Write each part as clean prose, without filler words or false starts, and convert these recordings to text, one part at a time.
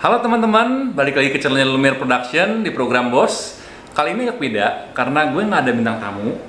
Halo teman-teman, balik lagi ke channelnya Lumiere Production di program Bos. Kali ini agak beda karena gue nggak ada bintang tamu.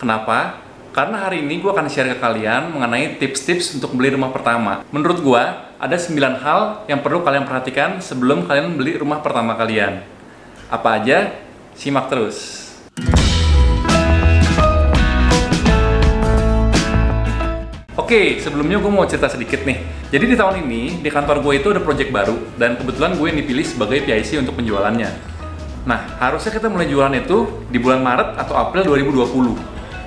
Kenapa? Karena hari ini gue akan share ke kalian mengenai tips-tips untuk beli rumah pertama. Menurut gue, ada 9 hal yang perlu kalian perhatikan sebelum kalian beli rumah pertama kalian. Apa aja? Simak terus. Oke, sebelumnya gue mau cerita sedikit nih. Jadi di tahun ini, di kantor gue itu ada project baru, dan kebetulan gue yang dipilih sebagai PIC untuk penjualannya. Nah, harusnya kita mulai jualan itu di bulan Maret atau April 2020.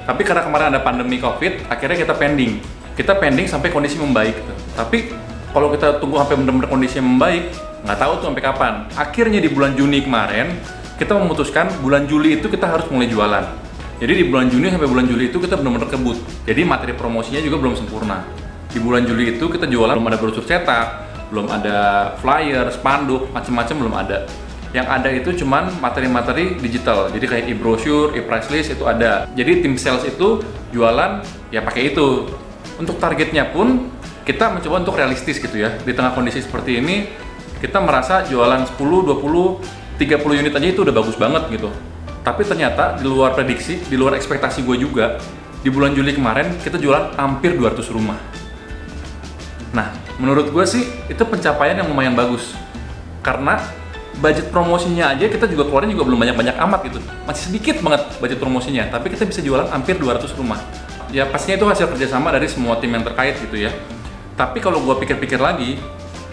Tapi karena kemarin ada pandemi COVID, akhirnya kita pending. Kita pending sampai kondisi membaik. Tapi kalau kita tunggu sampai benar-benar kondisi membaik, nggak tahu tuh sampai kapan. Akhirnya di bulan Juni kemarin, kita memutuskan bulan Juli itu kita harus mulai jualan. Jadi di bulan Juni sampai bulan Juli itu kita benar-benar kebut. Jadi materi promosinya juga belum sempurna. Di bulan Juli itu kita jualan belum ada brosur cetak, belum ada flyer, spanduk, macam-macam belum ada. Yang ada itu cuman materi-materi digital. Jadi kayak e-brochure, e-price list itu ada. Jadi tim sales itu jualan ya pakai itu. Untuk targetnya pun kita mencoba untuk realistis gitu ya. Di tengah kondisi seperti ini kita merasa jualan 10, 20, 30 unit aja itu udah bagus banget gitu. Tapi ternyata di luar prediksi, di luar ekspektasi gue juga, di bulan Juli kemarin kita jualan hampir 200 rumah. Nah, menurut gue sih itu pencapaian yang lumayan bagus. Karena budget promosinya aja kita juga keluarin juga belum banyak-banyak amat gitu. Masih sedikit banget budget promosinya, tapi kita bisa jualan hampir 200 rumah. Ya pastinya itu hasil kerjasama dari semua tim yang terkait gitu ya. Tapi kalau gue pikir-pikir lagi,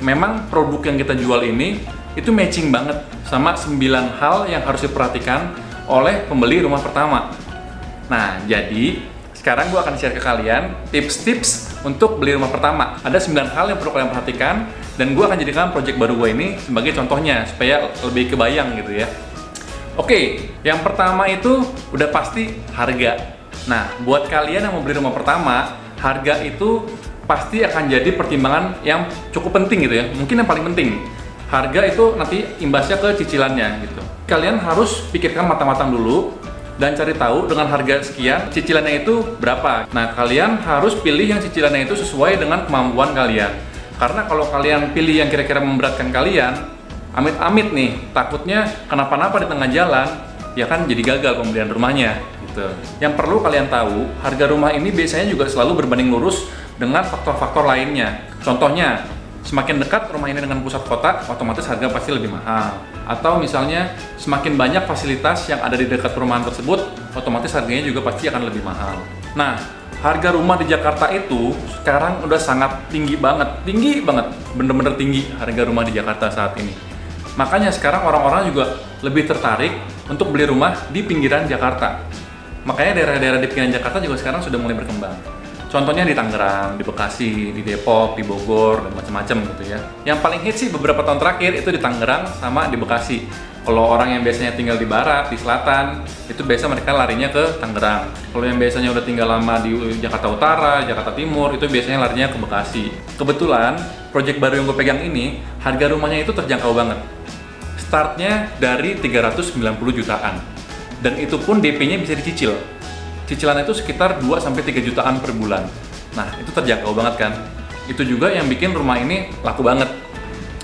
memang produk yang kita jual ini itu matching banget sama 9 hal yang harus diperhatikan oleh pembeli rumah pertama. Nah, jadi sekarang gue akan share ke kalian tips-tips untuk beli rumah pertama. Ada 9 hal yang perlu kalian perhatikan, dan gue akan jadikan project baru gue ini sebagai contohnya supaya lebih kebayang gitu ya. Oke, yang pertama itu udah pasti harga. Nah, buat kalian yang mau beli rumah pertama, harga itu pasti akan jadi pertimbangan yang cukup penting gitu ya. Mungkin yang paling penting. Harga itu nanti imbasnya ke cicilannya gitu. Kalian harus pikirkan matang-matang dulu dan cari tahu dengan harga sekian cicilannya itu berapa. Nah, kalian harus pilih yang cicilannya itu sesuai dengan kemampuan kalian. Karena kalau kalian pilih yang kira-kira memberatkan kalian, amit-amit nih, takutnya kenapa-napa di tengah jalan, ya kan jadi gagal pembelian rumahnya gitu. Yang perlu kalian tahu, harga rumah ini biasanya juga selalu berbanding lurus dengan faktor-faktor lainnya. Contohnya, semakin dekat rumah ini dengan pusat kota, otomatis harga pasti lebih mahal. Atau misalnya, semakin banyak fasilitas yang ada di dekat perumahan tersebut, otomatis harganya juga pasti akan lebih mahal. Nah, harga rumah di Jakarta itu sekarang udah sangat tinggi banget, bener-bener tinggi harga rumah di Jakarta saat ini. Makanya sekarang orang-orang juga lebih tertarik untuk beli rumah di pinggiran Jakarta. Makanya daerah-daerah di pinggiran Jakarta juga sekarang sudah mulai berkembang. Contohnya di Tangerang, di Bekasi, di Depok, di Bogor, dan macam-macam gitu ya. Yang paling hits sih beberapa tahun terakhir itu di Tangerang sama di Bekasi. Kalau orang yang biasanya tinggal di barat, di selatan, itu biasa mereka larinya ke Tangerang. Kalau yang biasanya udah tinggal lama di Jakarta Utara, Jakarta Timur, itu biasanya larinya ke Bekasi. Kebetulan, project baru yang gue pegang ini, harga rumahnya itu terjangkau banget. Startnya dari 390 jutaan. Dan itu pun DP-nya bisa dicicil. Cicilannya itu sekitar 2-3 jutaan per bulan. Nah, itu terjangkau banget kan? Itu juga yang bikin rumah ini laku banget.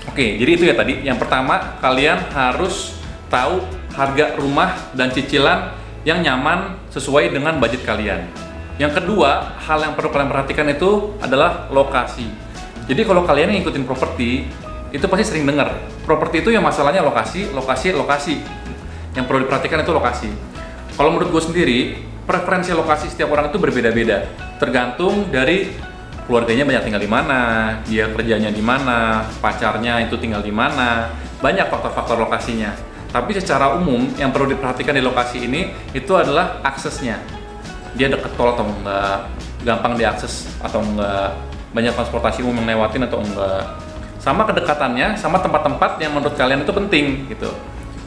Oke, jadi itu ya tadi. Yang pertama, kalian harus tahu harga rumah dan cicilan yang nyaman sesuai dengan budget kalian. Yang kedua, hal yang perlu kalian perhatikan itu adalah lokasi. Jadi kalau kalian yang ngikutin properti, itu pasti sering dengar. Properti itu yang masalahnya lokasi. Yang perlu diperhatikan itu lokasi. Kalau menurut gue sendiri, preferensi lokasi setiap orang itu berbeda-beda, tergantung dari keluarganya banyak tinggal di mana, dia kerjanya di mana, pacarnya itu tinggal di mana, banyak faktor-faktor lokasinya. Tapi secara umum yang perlu diperhatikan di lokasi ini itu adalah aksesnya. Dia dekat tol atau enggak, gampang diakses atau enggak, banyak transportasi umum yang lewatin atau enggak. Sama kedekatannya, sama tempat-tempat yang menurut kalian itu penting gitu.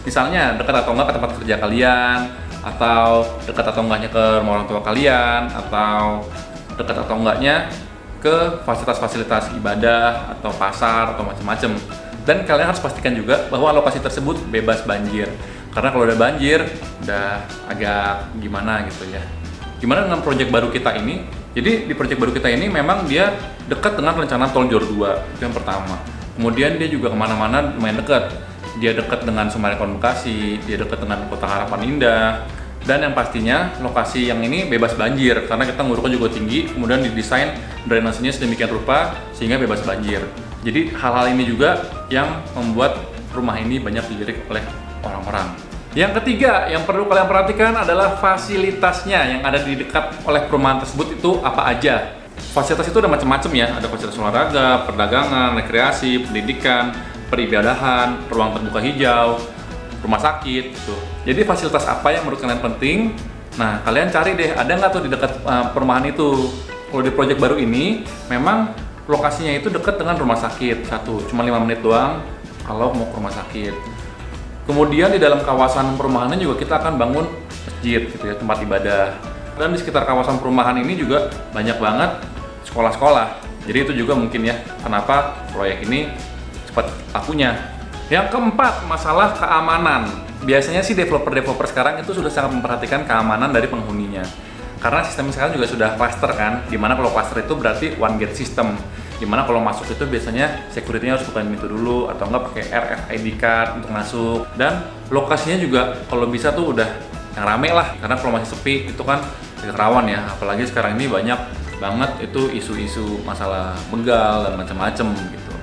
Misalnya dekat atau enggak ke tempat kerja kalian, atau dekat atau enggaknya ke rumah orang tua kalian, atau dekat atau enggaknya ke fasilitas-fasilitas ibadah atau pasar atau macam-macam. Dan kalian harus pastikan juga bahwa lokasi tersebut bebas banjir. Karena kalau udah banjir, udah agak gimana gitu ya. Gimana dengan proyek baru kita ini? Jadi di proyek baru kita ini memang dia dekat dengan rencana tol Jor 2, itu yang pertama. Kemudian dia juga kemana-mana lumayan dekat. Dia dekat dengan Sumarekon Bekasi, dia dekat dengan Kota Harapan Indah, dan yang pastinya lokasi yang ini bebas banjir karena kita nguruknya juga tinggi, kemudian didesain drainasenya sedemikian rupa sehingga bebas banjir. Jadi hal-hal ini juga yang membuat rumah ini banyak dilirik oleh orang-orang. Yang ketiga yang perlu kalian perhatikan adalah fasilitasnya yang ada di dekat oleh perumahan tersebut itu apa aja. Fasilitas itu ada macam-macam ya, ada fasilitas olahraga, perdagangan, rekreasi, pendidikan, peribadahan, ruang terbuka hijau, rumah sakit gitu. Jadi fasilitas apa yang menurut kalian penting? Nah, kalian cari deh, ada nggak tuh di dekat perumahan itu. Kalau di proyek baru ini, memang lokasinya itu dekat dengan rumah sakit, cuma 5 menit doang kalau mau ke rumah sakit. Kemudian di dalam kawasan perumahannya juga kita akan bangun masjid gitu ya, tempat ibadah. Dan di sekitar kawasan perumahan ini juga banyak banget sekolah-sekolah. Jadi itu juga mungkin ya, kenapa proyek ini cepat lakunya. Yang keempat, masalah keamanan. Biasanya sih developer-developer sekarang itu sudah sangat memperhatikan keamanan dari penghuninya. Karena sistem sekarang juga sudah cluster kan, dimana kalau cluster itu berarti one gate system. Dimana kalau masuk itu biasanya security-nya harus bukain pintu dulu, atau enggak pakai RFID card untuk masuk. Dan lokasinya juga kalau bisa tuh udah yang rame lah, karena kalau masih sepi itu kan rawan ya. Apalagi sekarang ini banyak banget itu isu-isu masalah begal dan macam-macam gitu.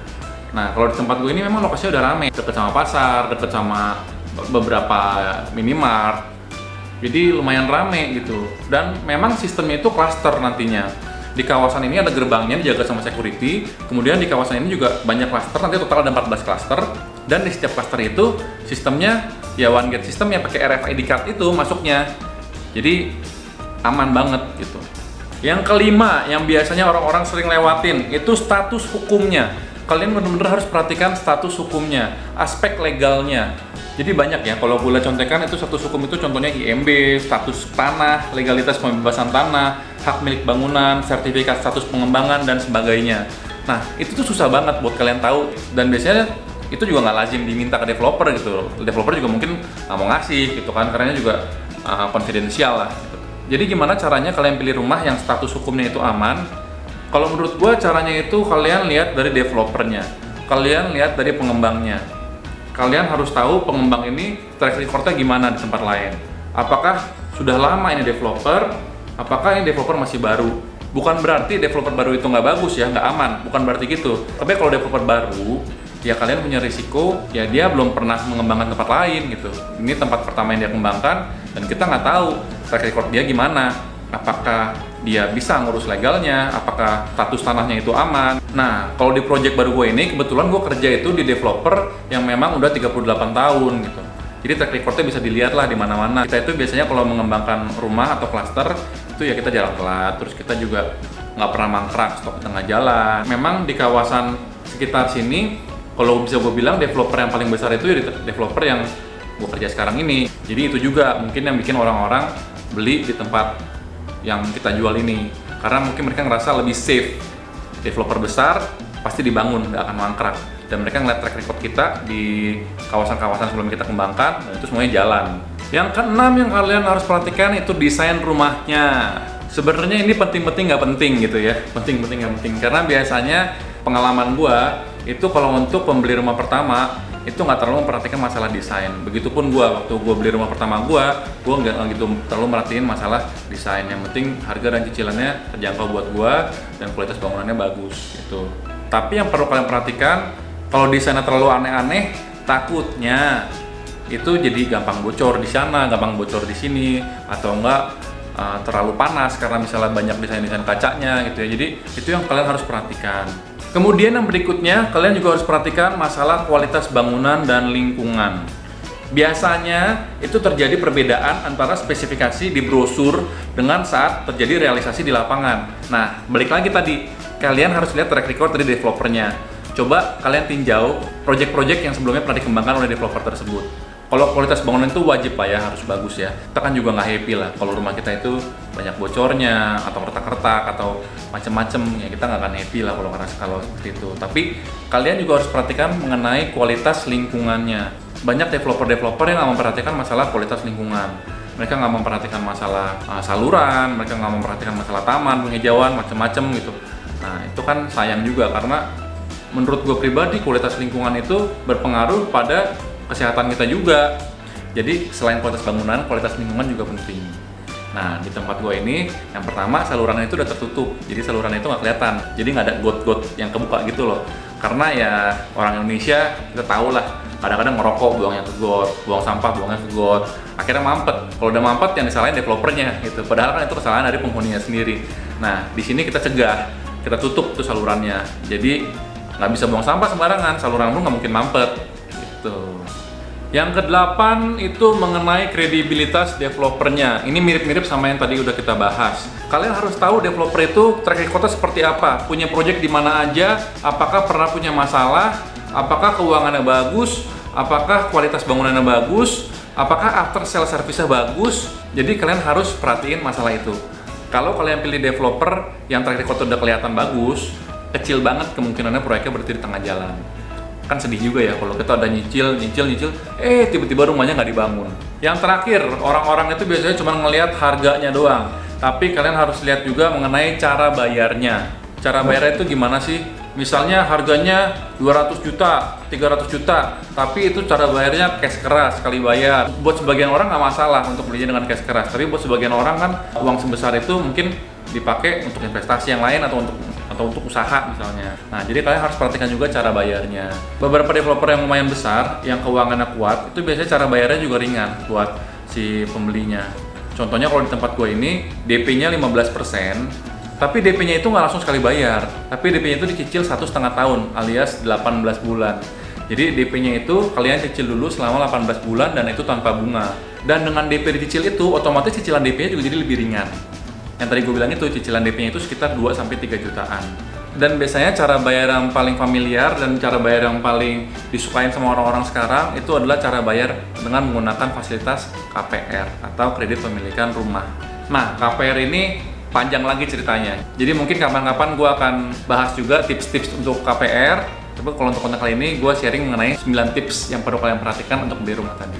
Nah, kalau di tempat gue ini memang lokasinya udah rame, deket sama pasar, deket sama beberapa minimart, jadi lumayan rame gitu. Dan memang sistemnya itu cluster nantinya. Di kawasan ini ada gerbangnya dijaga sama security, kemudian di kawasan ini juga banyak cluster, nanti total ada 14 cluster, dan di setiap cluster itu sistemnya ya one gate system yang pakai RFID card itu masuknya, jadi aman banget gitu. Yang kelima, yang biasanya orang-orang sering lewatin, itu status hukumnya. Kalian benar-benar harus perhatikan status hukumnya, aspek legalnya. Jadi banyak ya, kalau gue contekan itu status hukum itu contohnya IMB, status tanah, legalitas pembebasan tanah, hak milik bangunan, sertifikat status pengembangan, dan sebagainya. Nah, itu tuh susah banget buat kalian tahu, dan biasanya itu juga nggak lazim diminta ke developer gitu. Developer juga mungkin nggak mau ngasih gitu kan, karena juga konfidensial lah gitu. Jadi gimana caranya kalian pilih rumah yang status hukumnya itu aman? Kalau menurut gue caranya itu kalian lihat dari developernya, kalian lihat dari pengembangnya. Kalian harus tahu pengembang ini track record-nya gimana di tempat lain. Apakah sudah lama ini developer, apakah ini developer masih baru. Bukan berarti developer baru itu nggak bagus ya, nggak aman, bukan berarti gitu. Tapi kalau developer baru, ya kalian punya risiko, ya dia belum pernah mengembangkan tempat lain gitu. Ini tempat pertama yang dia kembangkan, dan kita nggak tahu track record dia gimana. Apakah dia bisa ngurus legalnya, apakah status tanahnya itu aman. Nah, kalau di project baru gue ini, kebetulan gue kerja itu di developer yang memang udah 38 tahun gitu. Jadi track recordnya bisa dilihat lah di mana-mana. Kita itu biasanya kalau mengembangkan rumah atau klaster, itu ya kita jalan telat, terus kita juga nggak pernah mangkrak, stop di tengah jalan. Memang di kawasan sekitar sini, kalau bisa gue bilang developer yang paling besar itu ya developer yang gue kerja sekarang ini. Jadi itu juga mungkin yang bikin orang-orang beli di tempat yang kita jual ini, karena mungkin mereka ngerasa lebih safe. Developer besar pasti dibangun, nggak akan mangkrak, dan mereka ngeliat track record kita di kawasan-kawasan sebelum kita kembangkan, dan itu semuanya jalan. Yang keenam yang kalian harus perhatikan itu desain rumahnya. Sebenarnya ini penting-penting nggak penting gitu ya, penting-penting nggak penting, karena biasanya pengalaman gua itu kalau untuk pembeli rumah pertama itu nggak terlalu memperhatikan masalah desain. Begitupun waktu gua beli rumah pertama gua nggak gitu terlalu merhatiin masalah desain. Yang penting harga dan cicilannya terjangkau buat gua dan kualitas bangunannya bagus gitu. Tapi yang perlu kalian perhatikan, kalau desainnya terlalu aneh-aneh, takutnya itu jadi gampang bocor di sana, gampang bocor di sini, atau enggak terlalu panas karena misalnya banyak desain-desain kacanya gitu ya. Jadi itu yang kalian harus perhatikan. Kemudian yang berikutnya, kalian juga harus perhatikan masalah kualitas bangunan dan lingkungan. Biasanya itu terjadi perbedaan antara spesifikasi di brosur dengan saat terjadi realisasi di lapangan. Nah, balik lagi tadi, kalian harus lihat track record dari developernya. Coba kalian tinjau project-project yang sebelumnya pernah dikembangkan oleh developer tersebut. Kalau kualitas bangunan itu wajib lah ya, harus bagus ya. Kita kan juga nggak happy lah kalau rumah kita itu banyak bocornya atau retak-retak atau macam-macam, ya kita nggak akan happy lah kalau seperti itu. Tapi kalian juga harus perhatikan mengenai kualitas lingkungannya. Banyak developer-developer yang nggak memperhatikan masalah kualitas lingkungan. Mereka nggak memperhatikan masalah saluran, mereka nggak memperhatikan masalah taman, penghijauan, macam-macam gitu. Nah itu kan sayang juga, karena menurut gue pribadi kualitas lingkungan itu berpengaruh pada kesehatan kita juga. Jadi selain kualitas bangunan, kualitas lingkungan juga penting. Nah, di tempat gue ini, yang pertama salurannya itu udah tertutup, jadi salurannya itu nggak kelihatan, jadi nggak ada got-got yang kebuka gitu loh. Karena ya orang Indonesia kita tahu lah, kadang-kadang ngerokok buangnya ke got, buang sampah buangnya ke got, akhirnya mampet. Kalau udah mampet yang disalahin developernya gitu, padahal kan itu kesalahan dari penghuninya sendiri. Nah, di sini kita cegah, kita tutup tuh salurannya, jadi nggak bisa buang sampah sembarangan, saluran lu nggak mungkin mampet gitu. Yang kedelapan itu mengenai kredibilitas developernya. Ini mirip-mirip sama yang tadi udah kita bahas. Kalian harus tahu developer itu track recordnya seperti apa, punya project di mana aja, apakah pernah punya masalah, apakah keuangannya bagus, apakah kualitas bangunannya bagus, apakah after sale service-nya bagus. Jadi kalian harus perhatiin masalah itu. Kalau kalian pilih developer yang track record udah kelihatan bagus, kecil banget kemungkinannya proyeknya berhenti di tengah jalan. Kan sedih juga ya kalau kita udah nyicil, tiba-tiba rumahnya nggak dibangun. Yang terakhir, orang-orang itu biasanya cuma ngelihat harganya doang, tapi kalian harus lihat juga mengenai cara bayarnya. Cara bayarnya itu gimana sih? Misalnya harganya 200 juta, 300 juta, tapi itu cara bayarnya cash keras sekali bayar. Buat sebagian orang nggak masalah untuk belinya dengan cash keras, tapi buat sebagian orang kan uang sebesar itu mungkin dipakai untuk investasi yang lain atau untuk usaha misalnya. Nah, jadi kalian harus perhatikan juga cara bayarnya. Beberapa developer yang lumayan besar, yang keuangannya kuat, itu biasanya cara bayarnya juga ringan buat si pembelinya. Contohnya kalau di tempat gue ini, DP-nya 15%, tapi DP-nya itu nggak langsung sekali bayar, tapi DP-nya itu dicicil 1,5 tahun alias 18 bulan. Jadi DP-nya itu kalian cicil dulu selama 18 bulan dan itu tanpa bunga. Dan dengan DP dicicil itu, otomatis cicilan DP-nya juga jadi lebih ringan. Yang tadi gue bilang itu, cicilan DP-nya itu sekitar 2-3 jutaan. Dan biasanya cara bayar yang paling familiar dan cara bayar yang paling disukain sama orang-orang sekarang itu adalah cara bayar dengan menggunakan fasilitas KPR atau kredit pemilikan rumah. Nah, KPR ini panjang lagi ceritanya. Jadi mungkin kapan-kapan gue akan bahas juga tips-tips untuk KPR. Tapi kalau untuk konten kali ini, gue sharing mengenai 9 tips yang perlu kalian perhatikan untuk beli rumah tadi.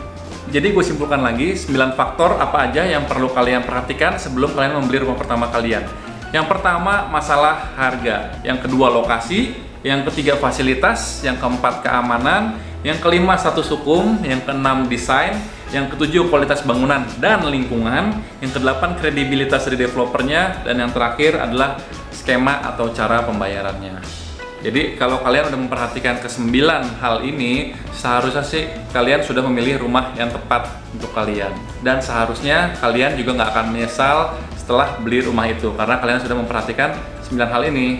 Jadi gue simpulkan lagi 9 faktor apa aja yang perlu kalian perhatikan sebelum kalian membeli rumah pertama kalian. Yang pertama, masalah harga. Yang kedua, lokasi. Yang ketiga, fasilitas. Yang keempat, keamanan. Yang kelima, status hukum. Yang keenam, desain. Yang ketujuh, kualitas bangunan dan lingkungan. Yang kedelapan, kredibilitas dari developernya. Dan yang terakhir adalah skema atau cara pembayarannya. Jadi kalau kalian udah memperhatikan ke-9 hal ini, seharusnya sih kalian sudah memilih rumah yang tepat untuk kalian. Dan seharusnya kalian juga nggak akan menyesal setelah beli rumah itu, karena kalian sudah memperhatikan 9 hal ini.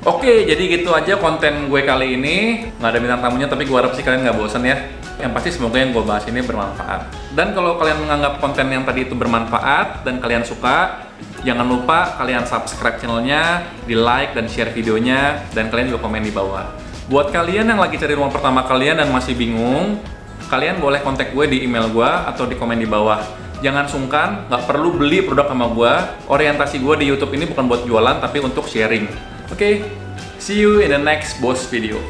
Oke, jadi gitu aja konten gue kali ini. Nggak ada bintang tamunya, tapi gue harap sih kalian nggak bosan ya. Yang pasti semoga yang gue bahas ini bermanfaat. Dan kalau kalian menganggap konten yang tadi itu bermanfaat dan kalian suka, jangan lupa kalian subscribe channelnya, di like dan share videonya, dan kalian juga komen di bawah. Buat kalian yang lagi cari rumah pertama kalian dan masih bingung, kalian boleh kontak gue di email gue atau di komen di bawah. Jangan sungkan, nggak perlu beli produk sama gue. Orientasi gue di YouTube ini bukan buat jualan, tapi untuk sharing. Oke, see you in the next boss video.